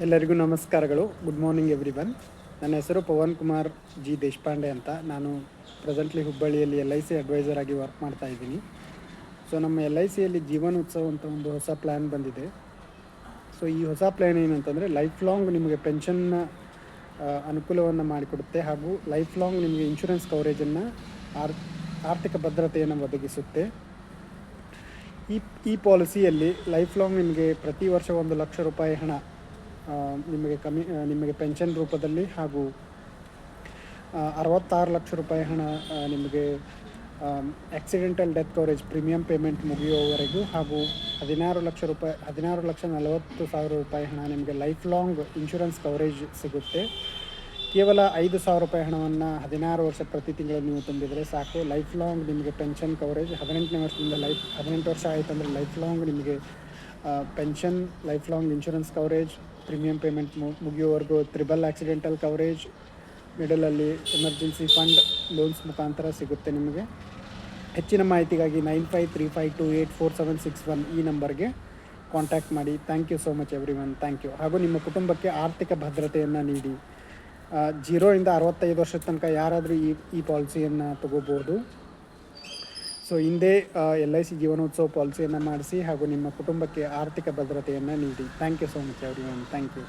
ಎಲ್ಲರಿಗೂ ನಮಸ್ಕಾರಗಳು. Good morning everyone. ನನ್ನ ಹೆಸರು ಪವನ್ ಕುಮಾರ್ ಜಿ ದೇಶಪಾಂಡೆ ಅಂತ. ನಾನು ಪ್ರೆಸೆಂಟ್ಲಿ ಹುಬ್ಬಳ್ಳಿಯಲ್ಲಿ LIC ಅಡ್ವೈಸರ್ ಆಗಿ ವರ್ಕ್ ಮಾಡ್ತಾ ಇದ್ದೀನಿ. ಸೊ ನಮ್ಮ LICಯಲ್ಲಿ ಜೀವನ ಉತ್ಸವ ಅಂತ ಒಂದು ಹೊಸ ಪ್ಲ್ಯಾನ್ ಬಂದಿದೆ. ಸೊ ಈ ಹೊಸ ಪ್ಲ್ಯಾನ್ ಏನಂತಂದರೆ ಲೈಫ್ ಲಾಂಗ್ ನಿಮಗೆ ಪೆನ್ಷನ್ನ ಅನುಕೂಲವನ್ನು ಮಾಡಿಕೊಡುತ್ತೆ, ಹಾಗೂ ಲೈಫ್ ಲಾಂಗ್ ನಿಮಗೆ ಇನ್ಶೂರೆನ್ಸ್ ಕವರೇಜನ್ನು ಆರ್ಥಿಕ ಭದ್ರತೆಯನ್ನು ಒದಗಿಸುತ್ತೆ. ಈ ಪಾಲಿಸಿಯಲ್ಲಿ ಲೈಫ್ ಲಾಂಗ್ ನಿಮಗೆ ಪ್ರತಿ ವರ್ಷ 1,00,000 ರೂಪಾಯಿ ಹಣ ನಿಮಗೆ ಪೆನ್ಷನ್ ರೂಪದಲ್ಲಿ, ಹಾಗೂ 66 ಲಕ್ಷ ರೂಪಾಯಿ ಹಣ ನಿಮಗೆ accidental death coverage premium payment ಮುಗಿಯುವವರೆಗೂ, ಹಾಗೂ 16,40,000 ರೂಪಾಯಿ ಹಣ ನಿಮಗೆ ಲೈಫ್ ಲಾಂಗ್ ಇನ್ಶೂರೆನ್ಸ್ ಕವರೇಜ್ ಸಿಗುತ್ತೆ. ಕೇವಲ 5,000 ರೂಪಾಯಿ ಹಣವನ್ನು 16 ವರ್ಷ ಪ್ರತಿ ತಿಂಗಳು ನೀವು ತುಂಬಿದರೆ ಸಾಕು. ಲೈಫ್ ಲಾಂಗ್ ನಿಮಗೆ ಪೆನ್ಷನ್ ಕವರೇಜ್ 18ನೇ ವರ್ಷದಿಂದ 18 ವರ್ಷ ಆಯಿತಂದರೆ ಲೈಫ್ ಲಾಂಗ್ ನಿಮಗೆ pension, life long insurance coverage, premium payment ಮುಗಿಯೋವರೆಗೂ ತ್ರಿಬಲ್ ಆಕ್ಸಿಡೆಂಟಲ್ ಕವರೇಜ್, ಮಿಡಲಲ್ಲಿ ಎಮರ್ಜೆನ್ಸಿ ಫಂಡ್ ಲೋನ್ಸ್ ಮುಖಾಂತರ ಸಿಗುತ್ತೆ ನಿಮಗೆ. ಹೆಚ್ಚಿನ ಮಾಹಿತಿಗಾಗಿ 9535284761 ಈ ನಂಬರ್ಗೆ ಕಾಂಟ್ಯಾಕ್ಟ್ ಮಾಡಿ. Thank you so much everyone. Thank you. ಹಾಗೂ ನಿಮ್ಮ ಕುಟುಂಬಕ್ಕೆ ಆರ್ಥಿಕ ಭದ್ರತೆಯನ್ನು ನೀಡಿ. 0 ಇಂದ 65 ವರ್ಷದ ತನಕ ಯಾರಾದರೂ ಈ ಪಾಲಿಸಿಯನ್ನು ತಗೋಬೋದು. ಸೊ ಹಿಂದೆ LIC ಜೀವನೋತ್ಸವ ಪಾಲಿಸಿಯನ್ನು ಮಾಡಿಸಿ, ಹಾಗೂ ನಿಮ್ಮ ಕುಟುಂಬಕ್ಕೆ ಆರ್ಥಿಕ ಭದ್ರತೆಯನ್ನು ನೀಡಿ. Thank you so much everyone. Thank you.